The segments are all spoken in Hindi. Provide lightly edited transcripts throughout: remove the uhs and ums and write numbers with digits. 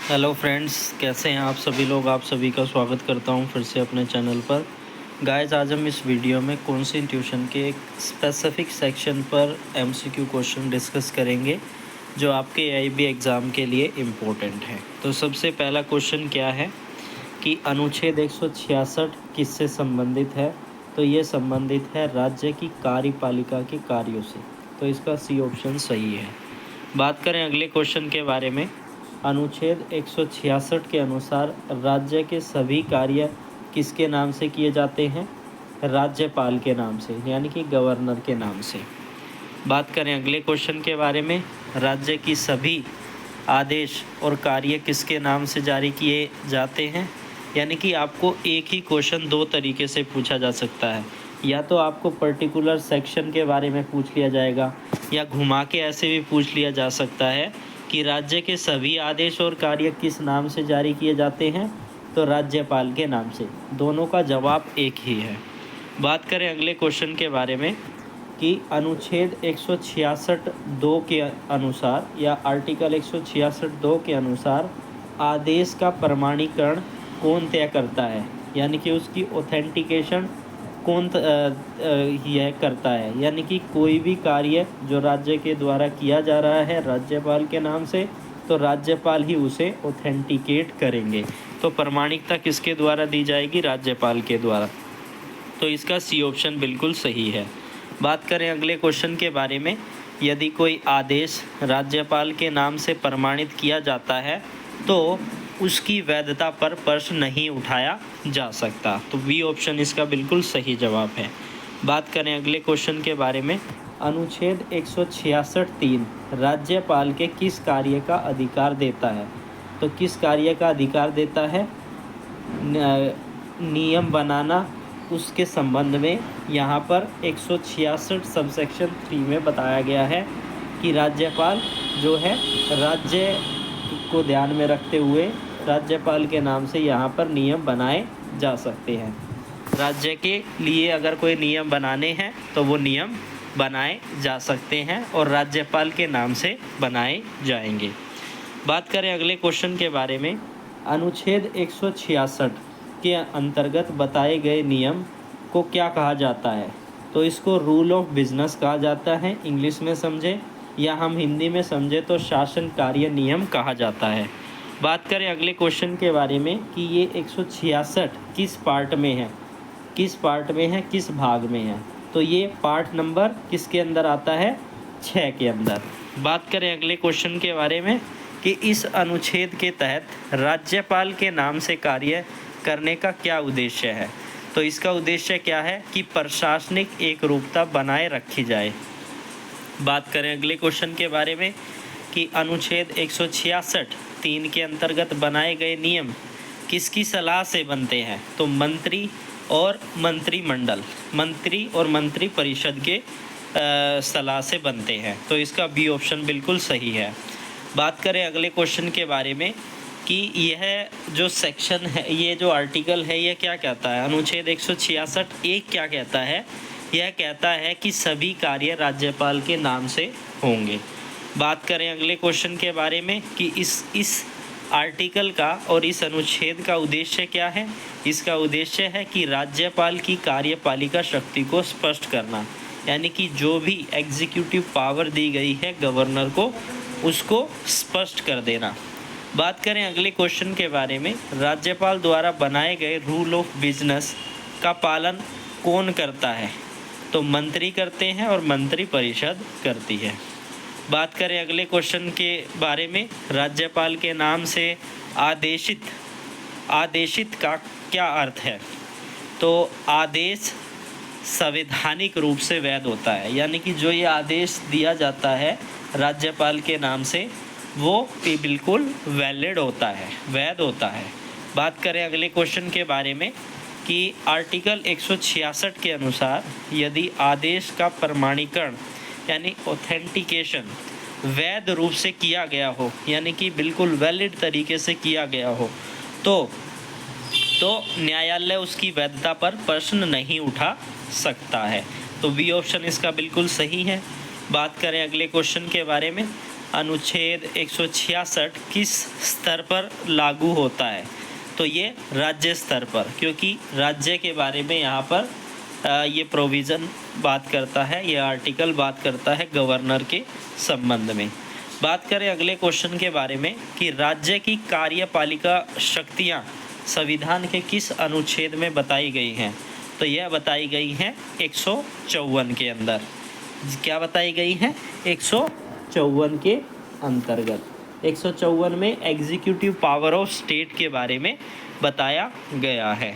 हेलो फ्रेंड्स, कैसे हैं आप सभी लोग। आप सभी का स्वागत करता हूं फिर से अपने चैनल पर। गाइस, आज हम इस वीडियो में कॉन्स्टिट्यूशन के एक स्पेसिफिक सेक्शन पर एमसीक्यू क्वेश्चन डिस्कस करेंगे जो आपके एआईबी एग्ज़ाम के लिए इम्पोर्टेंट है। तो सबसे पहला क्वेश्चन क्या है कि अनुच्छेद 166 किससे संबंधित है। तो ये संबंधित है राज्य की कार्यपालिका के कार्यों से। तो इसका सी ऑप्शन सही है। बात करें अगले क्वेश्चन के बारे में। अनुच्छेद 166 के अनुसार राज्य के सभी कार्य किसके नाम से किए जाते हैं। राज्यपाल के नाम से, यानी कि गवर्नर के नाम से। बात करें अगले क्वेश्चन के बारे में। राज्य की सभी आदेश और कार्य किसके नाम से जारी किए जाते हैं। यानी कि आपको एक ही क्वेश्चन दो तरीके से पूछा जा सकता है। या तो आपको पर्टिकुलर सेक्शन के बारे में पूछ लिया जाएगा, या घुमा के ऐसे भी पूछ लिया जा सकता है कि राज्य के सभी आदेश और कार्य किस नाम से जारी किए जाते हैं। तो राज्यपाल के नाम से। दोनों का जवाब एक ही है। बात करें अगले क्वेश्चन के बारे में कि अनुच्छेद 166(2) के अनुसार या आर्टिकल 166(2) के अनुसार आदेश का प्रमाणीकरण कौन तय करता है। यानी कि उसकी ऑथेंटिकेशन कौन यह करता है। यानी कि कोई भी कार्य जो राज्य के द्वारा किया जा रहा है राज्यपाल के नाम से, तो राज्यपाल ही उसे ऑथेंटिकेट करेंगे। तो प्रमाणिकता किसके द्वारा दी जाएगी? राज्यपाल के द्वारा। तो इसका सी ऑप्शन बिल्कुल सही है। बात करें अगले क्वेश्चन के बारे में। यदि कोई आदेश राज्यपाल के नाम से प्रमाणित किया जाता है तो उसकी वैधता पर प्रश्न नहीं उठाया जा सकता। तो बी ऑप्शन इसका बिल्कुल सही जवाब है। बात करें अगले क्वेश्चन के बारे में। अनुच्छेद 166(3) राज्यपाल के किस कार्य का अधिकार देता है। तो किस कार्य का अधिकार देता है? नियम बनाना। उसके संबंध में यहाँ पर 166 सबसेक्शन 3 में बताया गया है कि राज्यपाल जो है राज्य को ध्यान में रखते हुए राज्यपाल के नाम से यहाँ पर नियम बनाए जा सकते हैं। राज्य के लिए अगर कोई नियम बनाने हैं तो वो नियम बनाए जा सकते हैं और राज्यपाल के नाम से बनाए जाएंगे। बात करें अगले क्वेश्चन के बारे में। अनुच्छेद 166 के अंतर्गत बताए गए नियम को क्या कहा जाता है। तो इसको रूल ऑफ बिजनेस कहा जाता है, इंग्लिश में समझे, या हम हिंदी में समझे तो शासन कार्य नियम कहा जाता है। बात करें अगले क्वेश्चन के बारे में कि ये 166 किस पार्ट में है, किस पार्ट में है, किस भाग में है। तो ये पार्ट नंबर किसके अंदर आता है? 6 के अंदर। बात करें अगले क्वेश्चन के बारे में कि इस अनुच्छेद के तहत राज्यपाल के नाम से कार्य करने का क्या उद्देश्य है। तो इसका उद्देश्य क्या है कि प्रशासनिक एकरूपता बनाए रखी जाए। बात करें अगले क्वेश्चन के बारे में कि अनुच्छेद 166(3) के अंतर्गत बनाए गए नियम किसकी सलाह से बनते हैं। तो मंत्री और मंत्रिमंडल, मंत्री और मंत्री परिषद के सलाह से बनते हैं। तो इसका बी ऑप्शन बिल्कुल सही है। बात करें अगले क्वेश्चन के बारे में कि यह जो सेक्शन है, ये जो आर्टिकल है, ये क्या कहता है। अनुच्छेद 166(1) क्या कहता है? यह कहता है कि सभी कार्य राज्यपाल के नाम से होंगे। बात करें अगले क्वेश्चन के बारे में कि इस आर्टिकल का और इस अनुच्छेद का उद्देश्य क्या है। इसका उद्देश्य है कि राज्यपाल की कार्यपालिका शक्ति को स्पष्ट करना, यानी कि जो भी एग्जीक्यूटिव पावर दी गई है गवर्नर को, उसको स्पष्ट कर देना। बात करें अगले क्वेश्चन के बारे में। राज्यपाल द्वारा बनाए गए रूल ऑफ बिजनेस का पालन कौन करता है। तो मंत्री करते हैं और मंत्री परिषद करती है। बात करें अगले क्वेश्चन के बारे में। राज्यपाल के नाम से आदेशित का क्या अर्थ है। तो आदेश संवैधानिक रूप से वैध होता है, यानी कि जो ये आदेश दिया जाता है राज्यपाल के नाम से वो भी बिल्कुल वैलिड होता है, वैध होता है। बात करें अगले क्वेश्चन के बारे में कि आर्टिकल 166 के अनुसार यदि आदेश का प्रमाणीकरण यानी ऑथेंटिकेशन वैध रूप से किया गया हो, यानी कि बिल्कुल वैलिड तरीके से किया गया हो, तो न्यायालय उसकी वैधता पर प्रश्न नहीं उठा सकता है। तो बी ऑप्शन इसका बिल्कुल सही है। बात करें अगले क्वेश्चन के बारे में अनुच्छेद 166 किस स्तर पर लागू होता है? तो ये राज्य स्तर पर, क्योंकि राज्य के बारे में यहाँ पर ये प्रोविज़न बात करता है, ये आर्टिकल बात करता है गवर्नर के संबंध में। बात करें अगले क्वेश्चन के बारे में कि राज्य की कार्यपालिका शक्तियाँ संविधान के किस अनुच्छेद में बताई गई हैं? तो यह बताई गई हैं 154 के अंदर। क्या बताई गई हैं? 154 के अंतर्गत 154 में एग्जीक्यूटिव पावर ऑफ स्टेट के बारे में बताया गया है।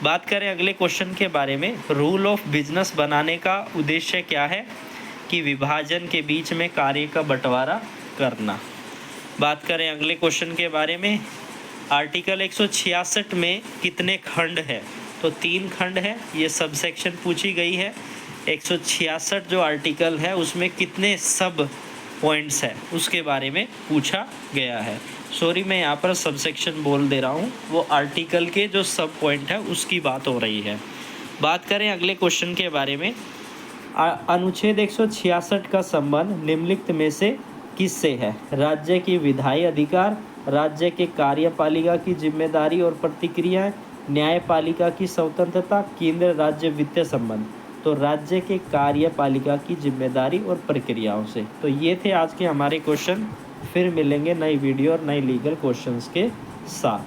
बात करें अगले क्वेश्चन के बारे में, रूल ऑफ बिजनेस बनाने का उद्देश्य क्या है? कि विभाजन के बीच में कार्य का बंटवारा करना। बात करें अगले क्वेश्चन के बारे में, आर्टिकल 166 में कितने खंड है? तो 3 खंड है, ये सब सेक्शन पूछी गई है। 166 जो आर्टिकल है उसमें कितने सब पॉइंट्स है उसके बारे में पूछा गया है। सॉरी, मैं यहाँ पर सब सेक्शन बोल दे रहा हूँ, वो आर्टिकल के जो सब पॉइंट है उसकी बात हो रही है। बात करें अगले क्वेश्चन के बारे में, अनुच्छेद 166 का संबंध निम्नलिखित में से किससे है? राज्य की विधायी अधिकार, राज्य के कार्यपालिका की जिम्मेदारी और प्रतिक्रियाएं, न्यायपालिका की स्वतंत्रता, केंद्र राज्य वित्तीय संबंध। तो राज्य के कार्यपालिका की जिम्मेदारी और प्रक्रियाओं से। तो ये थे आज के हमारे क्वेश्चन। फिर मिलेंगे नई वीडियो और नई लीगल क्वेश्चंस के साथ।